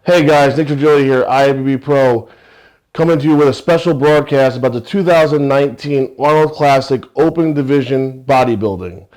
Hey guys, Nick Trigili here, IFBB Pro, coming to you with a special broadcast about the 2019 Arnold Classic Open Division Bodybuilding.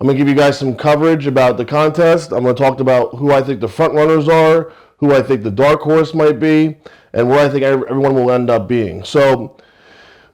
I'm going to give you guys some coverage about the contest. I'm going to talk about who I think the front runners are, who I think the dark horse might be, and where I think everyone will end up being. So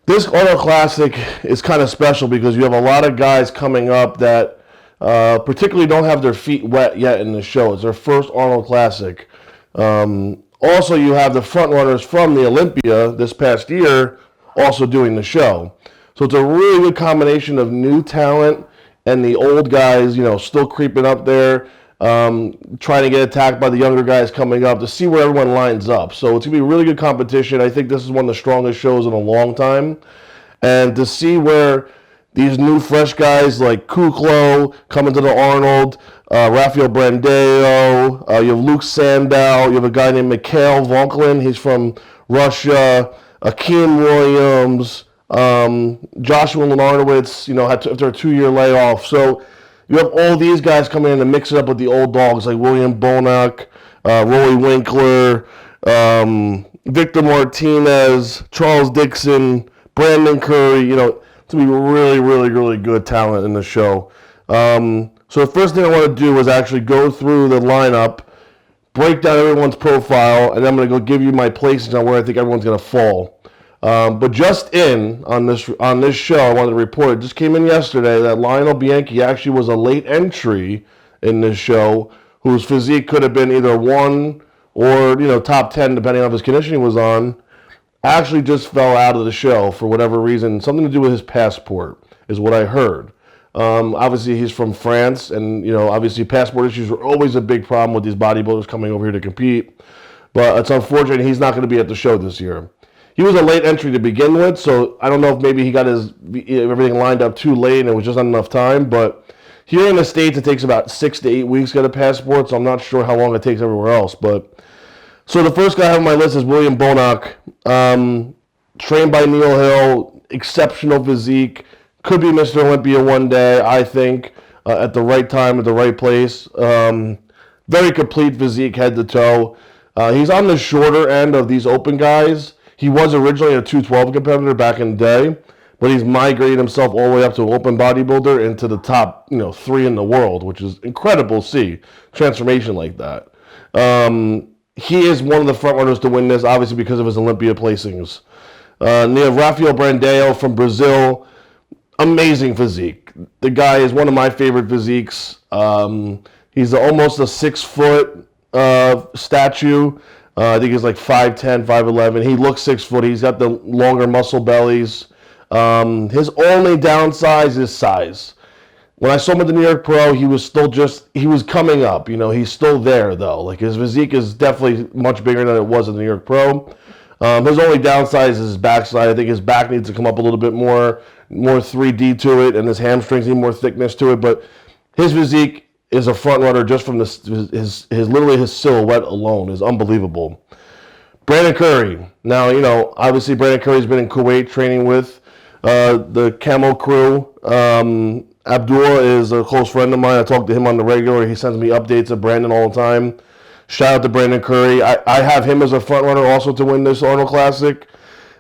this Arnold Classic is kind of special because you have a lot of guys coming up that particularly don't have their feet wet yet in the show. It's their first Arnold Classic. Also, you have the front runners from the Olympia this past year also doing the show. So it's a really good combination of new talent and the old guys, still creeping up there, trying to get attacked by the younger guys coming up to see where everyone lines up. So it's going to be a really good competition. I think this is one of the strongest shows in a long time. And to see where these new fresh guys like Kuklo coming to the Arnold, Rafael Brandeo, you have Luke Sandow, you have a guy named Mikhail Vonklin, he's from Russia, Keane Williams, Joshua Lenartowicz, after a 2-year layoff. So you have all these guys coming in to mix it up with the old dogs like William Bonac, Roy Winkler, Victor Martinez, Charles Dixon, Brandon Currie, to be really, really, really good talent in the show. So the first thing I want to do is actually go through the lineup, break down everyone's profile, and then I'm going to go give you my places on where I think everyone's going to fall. But just on this show, I wanted to report, it just came in yesterday that Lionel Baq actually was a late entry in this show, whose physique could have been either 1 or top 10 depending on if his conditioning was on. Actually just fell out of the show for whatever reason. Something to do with his passport is what I heard. Obviously, he's from France, and obviously passport issues are always a big problem with these bodybuilders coming over here to compete. But it's unfortunate he's not going to be at the show this year. He was a late entry to begin with, so I don't know if maybe he got everything lined up too late and it was just not enough time. But here in the States, it takes about 6 to 8 weeks to get a passport, so I'm not sure how long it takes everywhere else. So the first guy I have on my list is William Bonac, trained by Neil Hill, exceptional physique, could be Mr. Olympia one day, I think, at the right time, at the right place. Very complete physique, head to toe. He's on the shorter end of these open guys. He was originally a 212 competitor back in the day, but he's migrated himself all the way up to an open bodybuilder into the top 3 in the world, which is incredible to see, transformation like that. He is one of the front runners to win this, obviously because of his Olympia placings. You have Rafael Brandeo from Brazil, amazing physique. The guy is one of my favorite physiques. He's almost a 6-foot statue. I think he's like 5'10", 5'11". He looks 6 foot. He's got the longer muscle bellies. His only downside is his size. When I saw him at the New York Pro, he was coming up. He's still there, though. Like, his physique is definitely much bigger than it was at the New York Pro. His only downside is his backside. I think his back needs to come up a little bit more 3D to it, and his hamstrings need more thickness to it. But his physique is a front runner just from literally his silhouette alone is unbelievable. Brandon Currie. Now, obviously Brandon Currie's been in Kuwait training with the Camel crew. Abdullah is a close friend of mine. I talk to him on the regular. He sends me updates of Brandon all the time. Shout out to Brandon Currie. I have him as a front runner also to win this Arnold Classic.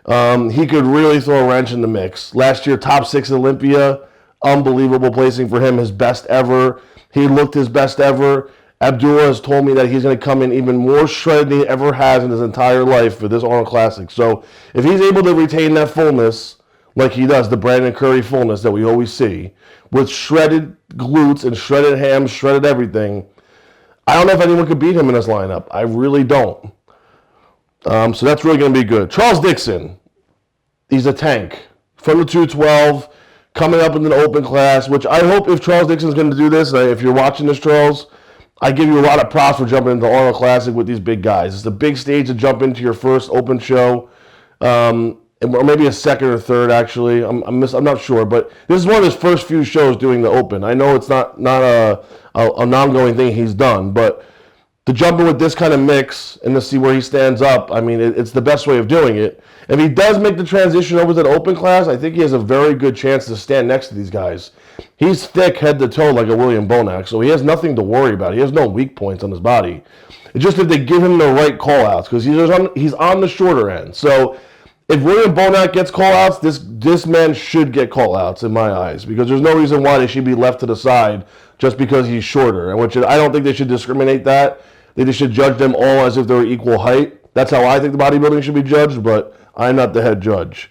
He could really throw a wrench in the mix. Last year, top 6 at Olympia. Unbelievable placing for him, his best ever. He looked his best ever. Abdullah has told me that he's going to come in even more shredded than he ever has in his entire life for this Arnold Classic. So if he's able to retain that fullness, like he does, the Brandon Currie fullness that we always see, with shredded glutes and shredded hams, shredded everything, I don't know if anyone could beat him in this lineup. I really don't. So that's really going to be good. Charles Dixon, he's a tank. From the 212, coming up in an open class, which I hope if Charles Dixon's going to do this, if you're watching this, Charles, I give you a lot of props for jumping into the Arnold Classic with these big guys. It's a big stage to jump into your first open show. Or maybe a second or third, actually. I'm not sure, but this is one of his first few shows doing the Open. I know it's not an ongoing thing he's done, but to jump in with this kind of mix and to see where he stands up, I mean, it's the best way of doing it. If he does make the transition over to the open class, I think he has a very good chance to stand next to these guys. He's thick head to toe like a William Bonac, so he has nothing to worry about. He has no weak points on his body. It's just if they give him the right call-outs, because he's on the shorter end. So if William Bonac gets call-outs, this man should get call-outs in my eyes, because there's no reason why they should be left to the side just because he's shorter. And which I don't think they should discriminate that. They just should judge them all as if they were equal height. That's how I think the bodybuilding should be judged, but I'm not the head judge.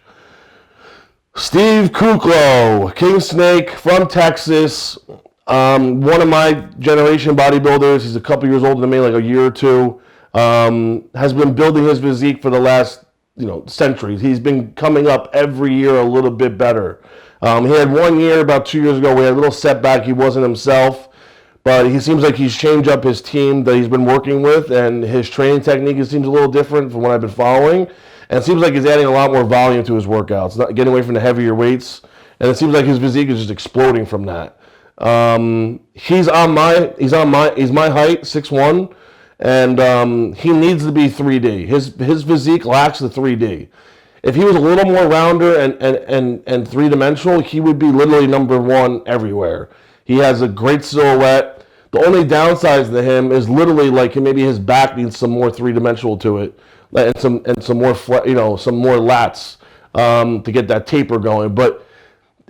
Steve Kuklo, King Snake from Texas. One of my generation bodybuilders. He's a couple years older than me, like a year or two. Has been building his physique for the last centuries. He's been coming up every year a little bit better. He had 1 year about 2 years ago. We had a little setback. He wasn't himself. But he seems like he's changed up his team that he's been working with, and his training technique seems a little different from what I've been following. And it seems like he's adding a lot more volume to his workouts, not getting away from the heavier weights. And it seems like his physique is just exploding from that. He's my height, 6'1", and he needs to be 3D. His physique lacks the 3D. If he was a little more rounder and three-dimensional, he would be literally number one everywhere. He has a great silhouette. The only downside to him is literally like maybe his back needs some more three-dimensional to it, and some more some more lats to get that taper going. But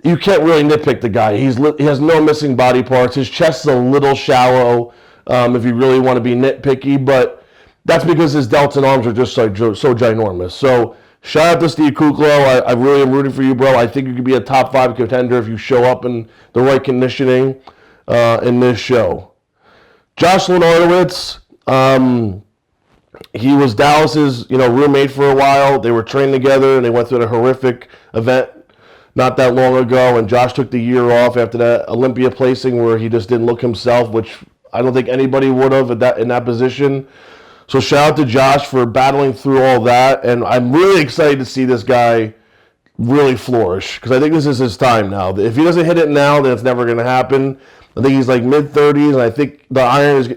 you can't really nitpick the guy. He has no missing body parts. His chest is a little shallow if you really want to be nitpicky, but that's because his delts and arms are just so ginormous. So shout out to Steve Kuklo. I really am rooting for you, bro. I think you could be a top 5 contender if you show up in the right conditioning in this show. Josh Lenartowicz, he was Dallas's roommate for a while. They were trained together, and they went through a horrific event not that long ago. And Josh took the year off after that Olympia placing where he just didn't look himself, which I don't think anybody would have in that position. So shout out to Josh for battling through all that, and I'm really excited to see this guy really flourish, because I think this is his time now. If he doesn't hit it now, then it's never going to happen. I think he's like mid-30s, and I think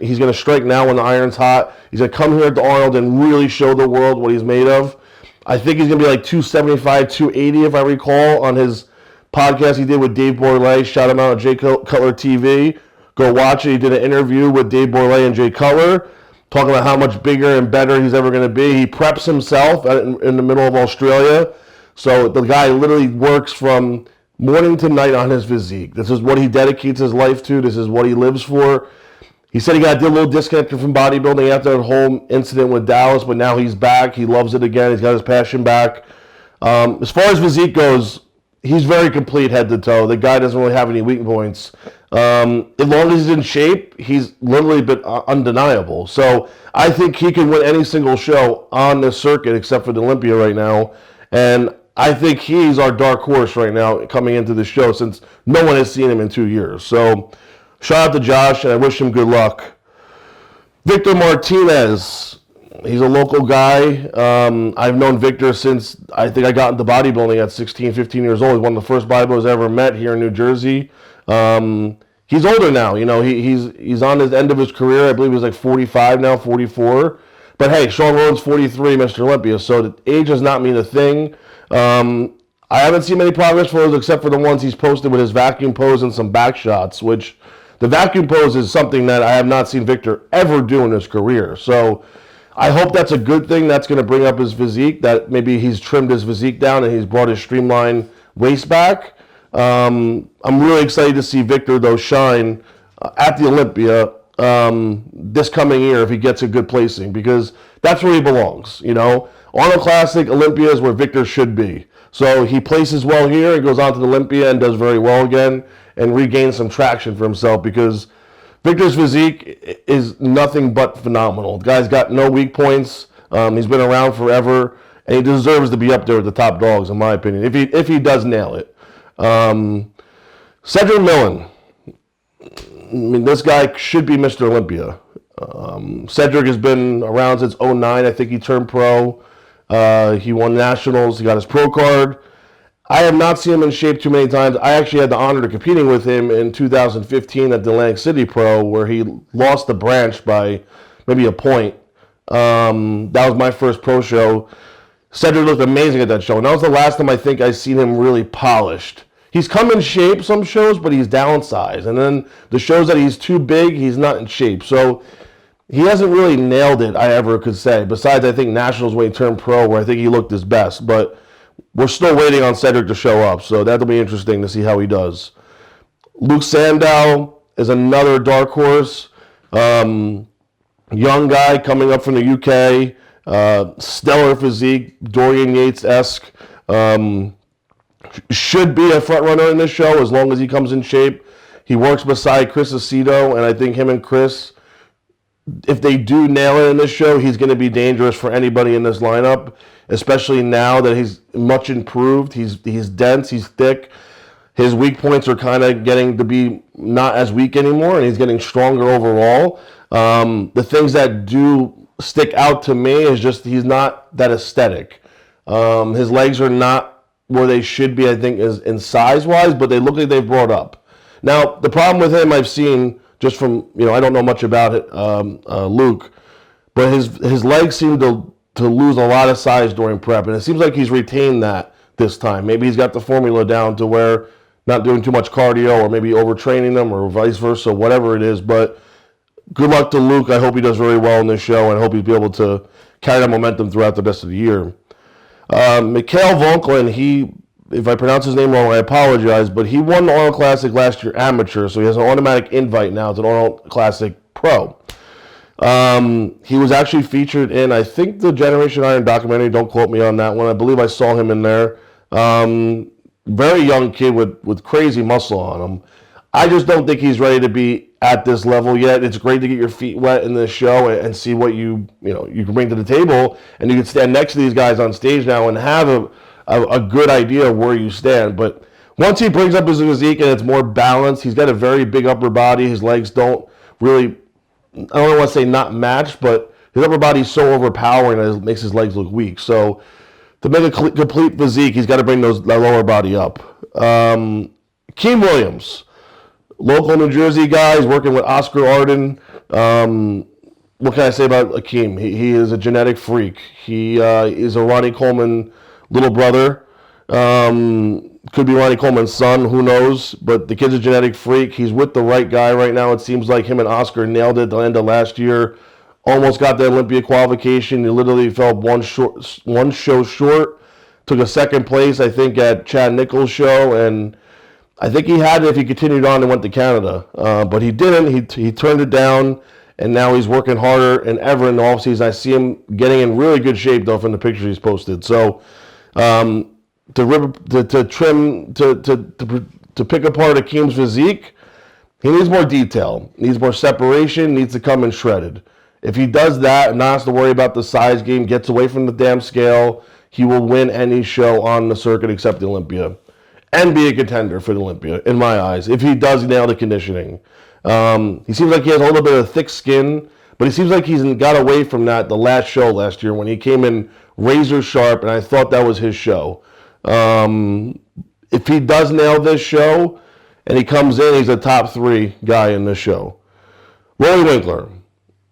he's going to strike now when the iron's hot. He's going to come here at the Arnold and really show the world what he's made of. I think he's going to be like 275, 280, if I recall, on his podcast he did with Dave Borlay. Shout him out on Jay Cutler TV. Go watch it. He did an interview with Dave Borlay and Jay Cutler, talking about how much bigger and better he's ever going to be. He preps himself in the middle of Australia. So the guy literally works from morning to night on his physique. This is what he dedicates his life to. This is what he lives for. He said he got a little disconnected from bodybuilding after that whole incident with Dallas, but now he's back. He loves it again. He's got his passion back. As far as physique goes, he's very complete head to toe. The guy doesn't really have any weak points. As long as he's in shape, he's literally been undeniable. So I think he can win any single show on this circuit except for the Olympia right now. And I think he's our dark horse right now coming into the show, since no one has seen him in 2 years. So shout out to Josh, and I wish him good luck. Victor Martinez. He's a local guy. I've known Victor since I think I got into bodybuilding at 16, 15 years old. He's one of the first bodybuilders I ever met here in New Jersey. He's older now. He's on his end of his career. I believe he's like 45 now, 44. But hey, Sean Rhodes, 43, Mr. Olympia. So the age does not mean a thing. I haven't seen many progress photos except for the ones he's posted with his vacuum pose and some back shots, which the vacuum pose is something that I have not seen Victor ever do in his career. So I hope that's a good thing. That's going to bring up his physique, that maybe he's trimmed his physique down and he's brought his streamlined waist back. I'm really excited to see Victor, though, shine at the Olympia this coming year if he gets a good placing, because that's where he belongs. Arnold Classic, Olympia is where Victor should be. So he places well here, he goes on to the Olympia and does very well again and regains some traction for himself, because Victor's physique is nothing but phenomenal. The guy's got no weak points. He's been around forever, and he deserves to be up there with the top dogs, in my opinion, if he does nail it. Cedric Millen. I mean, this guy should be Mr. Olympia. Cedric has been around since 2009. I think he turned pro. He won nationals. He got his pro card. I have not seen him in shape too many times. I actually had the honor of competing with him in 2015 at the Atlantic City Pro, where he lost the branch by maybe a point. That was my first pro show. Cedric looked amazing at that show, and that was the last time I think I seen him really polished. He's come in shape some shows, but he's downsized. And then the shows that he's too big, he's not in shape. So he hasn't really nailed it, I ever could say. Besides, I think Nationals when he turned pro, where I think he looked his best. But we're still waiting on Cedric to show up, so that'll be interesting to see how he does. Luke Sandow is another dark horse. Young guy coming up from the UK. Stellar physique, Dorian Yates-esque. Should be a front runner in this show as long as he comes in shape. He works beside Chris Aceto, and I think him and Chris, if they do nail it in this show, he's going to be dangerous for anybody in this lineup, especially now that he's much improved. He's dense, he's thick. His weak points are kind of getting to be not as weak anymore, and he's getting stronger overall. The things that do stick out to me is just he's not that aesthetic. His legs are not where they should be, I think, is in size-wise, but they look like they've brought up. Now, the problem with him I've seen, just from, I don't know much about it, Luke, but his legs seem to lose a lot of size during prep, and it seems like he's retained that this time. Maybe he's got the formula down to where not doing too much cardio or maybe overtraining them or vice versa, whatever it is, but good luck to Luke. I hope he does very well in this show, and I hope he'll be able to carry that momentum throughout the rest of the year. Mikhail Volklin, if I pronounce his name wrong, I apologize, but he won the Arnold Classic last year amateur, so he has an automatic invite now to the Arnold Classic Pro. He was actually featured in, I think, the Generation Iron documentary. Don't quote me on that one. I believe I saw him in there. Very young kid with crazy muscle on him. I just don't think he's ready to be at this level yet. It's great to get your feet wet in this show and see what you can bring to the table, and you can stand next to these guys on stage now and have a good idea of where you stand. But once he brings up his physique and it's more balanced, he's got a very big upper body. His legs don't really, I don't want to say not matched, but his upper body is so overpowering that it makes his legs look weak. So to make a complete physique, he's got to bring that lower body up. Keane Williams. Local New Jersey guy, he's working with Oscar Arden. What can I say about Akeem? He is a genetic freak. He is a Ronnie Coleman little brother. Could be Ronnie Coleman's son, who knows? But the kid's a genetic freak. He's with the right guy right now. It seems like him and Oscar nailed it at the end of last year. Almost got the Olympia qualification. He literally fell one show short. Took a second place, I think, at Chad Nichols' show, and I think he had it if he continued on and went to Canada, but he didn't. He turned it down, and now he's working harder than ever in the offseason. I see him getting in really good shape, though, from the pictures he's posted. So to pick apart Akeem's physique, he needs more detail, needs more separation, needs to come in shredded. If he does that and not has to worry about the size game, gets away from the damn scale, he will win any show on the circuit except the Olympia. And be a contender for the Olympia, in my eyes, if he does nail the conditioning. He seems like he has a little bit of thick skin, but he seems like he's got away from that the last show last year when he came in razor sharp, and I thought that was his show. If he does nail this show, and he comes in, he's a top 3 guy in this show. Roy Winkler.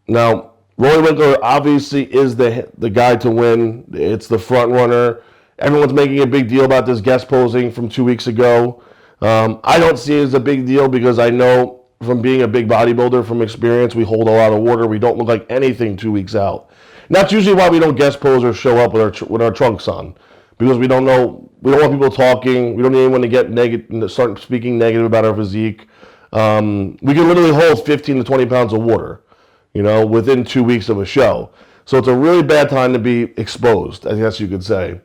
Now, Roy Winkler obviously is the guy to win. It's the front runner. Everyone's making a big deal about this guest posing from 2 weeks ago. I don't see it as a big deal because I know from being a big bodybuilder from experience, we hold a lot of water. We don't look like anything 2 weeks out. And that's usually why we don't guest pose or show up with our trunks on, because we don't want people talking. We don't need anyone to get negative, start speaking negative about our physique. We can literally hold 15 to 20 pounds of water, within 2 weeks of a show. So it's a really bad time to be exposed, I guess you could say.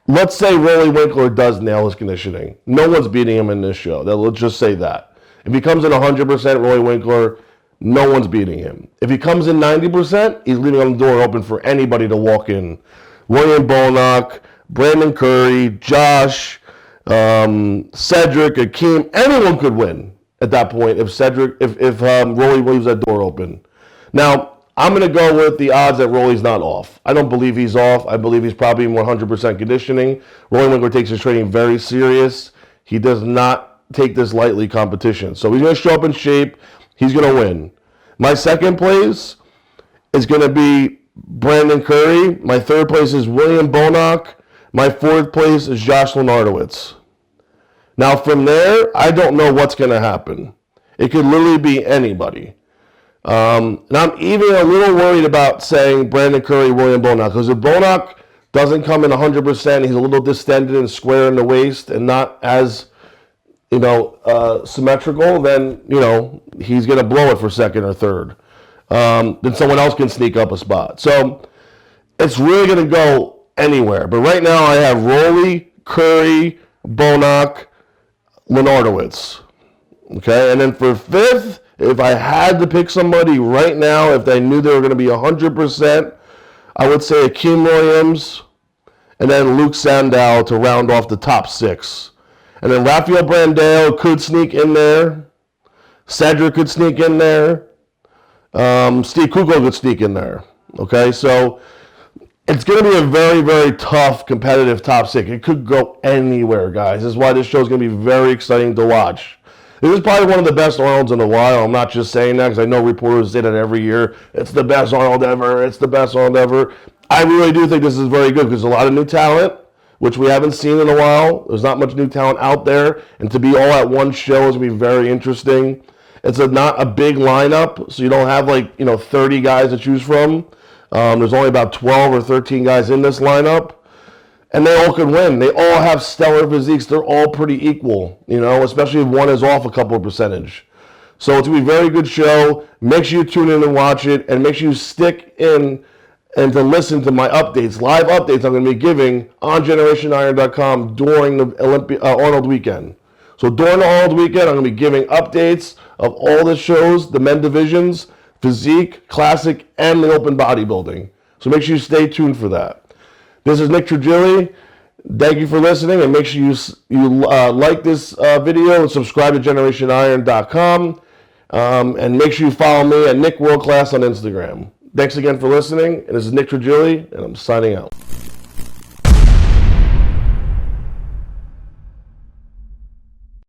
Let's say Roy Winkler does nail his conditioning. No one's beating him in this show. Let's just say that. If he comes in 100% Roy Winkler, no one's beating him. If he comes in 90%, he's leaving the door open for anybody to walk in. William Bonac, Brandon Currie, Josh, Cedric, Akeem, anyone could win at that point if Rolly leaves that door open. Now, I'm going to go with the odds that Rolly's not off. I don't believe he's off. I believe he's probably 100% conditioning. Roy Winkler takes his training very serious. He does not take this lightly competition. So he's going to show up in shape. He's going to win. My second place is going to be Brandon Currie. My third place is William Bonac. My fourth place is Josh Lenardowitz. Now from there, I don't know what's going to happen. It could literally be anybody. And I'm even a little worried about saying Brandon Currie, William Bonac, because if Bonac doesn't come in 100%, he's a little distended and square in the waist and not as, symmetrical, then, he's going to blow it for second or third. Then someone else can sneak up a spot. So it's really going to go anywhere. But right now I have Rolly, Currie, Bonac, Lenardowitz. Okay, and then for fifth, if I had to pick somebody right now, if I knew they were going to be 100%, I would say Keane Williams and then Luke Sandow to round off the top six. And then Rafael Brandao could sneak in there. Cedric could sneak in there. Steve Kuko could sneak in there. Okay, so it's going to be a very, very tough competitive top six. It could go anywhere, guys. This is why this show is going to be very exciting to watch. This is probably one of the best Arnolds in a while. I'm not just saying that because I know reporters say that every year. It's the best Arnold ever. It's the best Arnold ever. I really do think this is very good because there's a lot of new talent, which we haven't seen in a while. There's not much new talent out there. And to be all at one show is going to be very interesting. It's not a big lineup, so you don't have 30 guys to choose from. There's only about 12 or 13 guys in this lineup. And they all could win. They all have stellar physiques. They're all pretty equal, especially if one is off a couple of percentage. So it's going to be a very good show. Make sure you tune in and watch it. And make sure you stick in and to listen to my updates, live updates I'm going to be giving on GenerationIron.com during the Arnold weekend. So during the Arnold weekend, I'm going to be giving updates of all the shows, the men divisions, physique, classic, and the open bodybuilding. So make sure you stay tuned for that. This is Nick Trigili. Thank you for listening, and make sure you like this video and subscribe to GenerationIron.com. And make sure you follow me at Nick World Class on Instagram. Thanks again for listening, and this is Nick Trigili, and I'm signing out.